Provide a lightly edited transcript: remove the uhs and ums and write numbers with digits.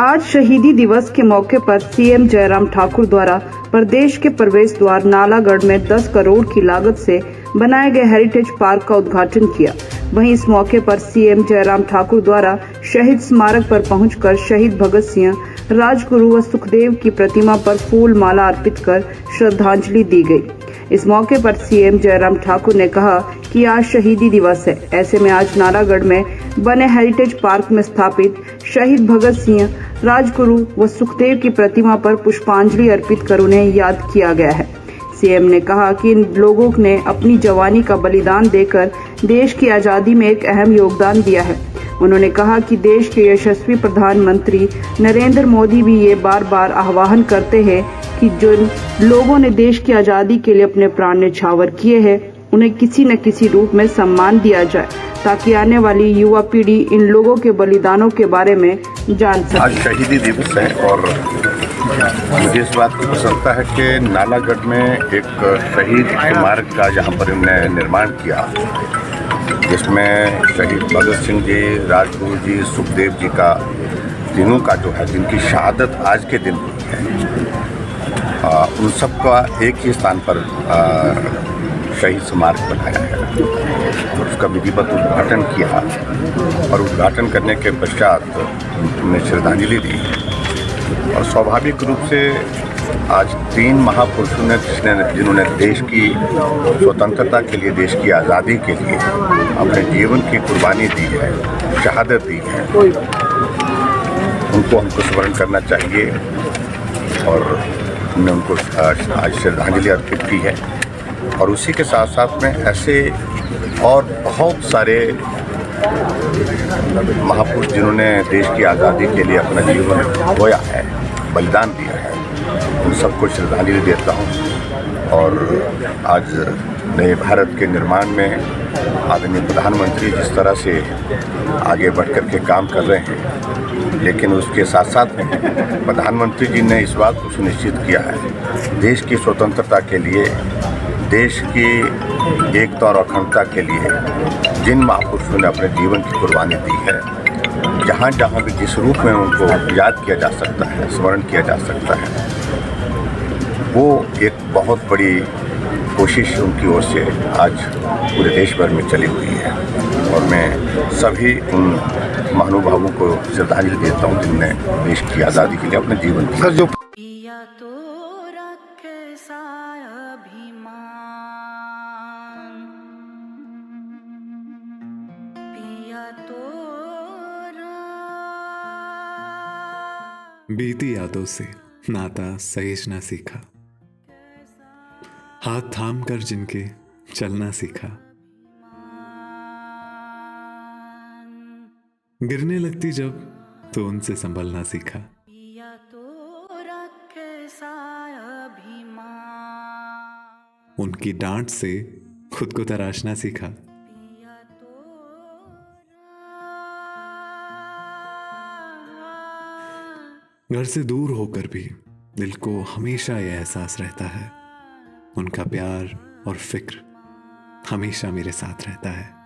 आज शहीदी दिवस के मौके पर सीएम जयराम ठाकुर द्वारा प्रदेश के प्रवेश द्वार नालागढ़ में 10 करोड़ की लागत से बनाए गए हेरिटेज पार्क का उद्घाटन किया। वहीं इस मौके पर सीएम जयराम ठाकुर द्वारा शहीद स्मारक पर पहुंचकर शहीद भगत सिंह, राजगुरु व सुखदेव की प्रतिमा पर फूल माला अर्पित कर श्रद्धांजलि दी गई। इस मौके पर सीएम जयराम ठाकुर ने कहा कि आज शहीदी दिवस है, ऐसे में आज नालागढ़ में बने हेरिटेज पार्क में स्थापित शहीद भगत सिंह, राजगुरु व सुखदेव की प्रतिमा पर पुष्पांजलि अर्पित कर उन्हें याद किया गया है। सीएम ने कहा कि इन लोगों ने अपनी जवानी का बलिदान देकर देश की आज़ादी में एक अहम योगदान दिया है। उन्होंने कहा कि देश के यशस्वी प्रधानमंत्री नरेंद्र मोदी भी ये बार बार आह्वान करते हैं कि जिन लोगों ने देश की आज़ादी के लिए अपने प्राण न्यौछावर किए हैं, उन्हें किसी न किसी रूप में सम्मान दिया जाए, ताकि आने वाली युवा पीढ़ी इन लोगों के बलिदानों के बारे में जान सके। आज शहीदी दिवस है और मुझे इस बात की प्रसन्नता है कि नालागढ़ में एक शहीद स्मारक का जहाँ पर इन्होंने निर्माण किया, जिसमें शहीद भगत सिंह जी, राजगुरु जी, सुखदेव जी का तीनों का जो है जिनकी शहादत आज के दिन हुई है, उन सब का एक ही स्थान पर शहीद स्मारक बनाया है और उसका विधिवत उद्घाटन किया और उद्घाटन करने के पश्चात उन्हें श्रद्धांजलि दी। और स्वाभाविक रूप से आज 3 महापुरुषों ने जिन्होंने देश की स्वतंत्रता के लिए, देश की आज़ादी के लिए अपने जीवन की कुर्बानी दी है, शहादत दी है, उनको हमको स्मरण करना चाहिए और हमने उनको आज श्रद्धांजलि अर्पित की है। और उसी के साथ साथ में ऐसे और बहुत सारे महापुरुष जिन्होंने देश की आज़ादी के लिए अपना जीवन खोया है, बलिदान दिया है, उन सबको श्रद्धांजलि देता हूँ। और आज नए भारत के निर्माण में आदरणीय प्रधानमंत्री जिस तरह से आगे बढ़ कर के काम कर रहे हैं, लेकिन उसके साथ साथ में प्रधानमंत्री जी ने इस बात को सुनिश्चित किया है, देश की स्वतंत्रता के लिए, देश की एकता और अखंडता के लिए जिन महापुरुषों ने अपने जीवन की कुर्बानी दी है, जहाँ जहाँ भी जिस रूप में उनको याद किया जा सकता है, स्मरण किया जा सकता है, वो एक बहुत बड़ी कोशिश उनकी ओर से आज पूरे देश भर में चली हुई है। और मैं सभी उन महानुभावों को श्रद्धांजलि देता हूँ जिनने देश की आज़ादी के लिए अपने जीवन दिया। बीती यादों से नाता सहेजना सीखा, हाथ थाम कर जिनके चलना सीखा, गिरने लगती जब तो उनसे संभलना सीखा, उनकी डांट से खुद को तराशना सीखा, घर से दूर होकर भी दिल को हमेशा यह एहसास रहता है, उनका प्यार और फिक्र हमेशा मेरे साथ रहता है।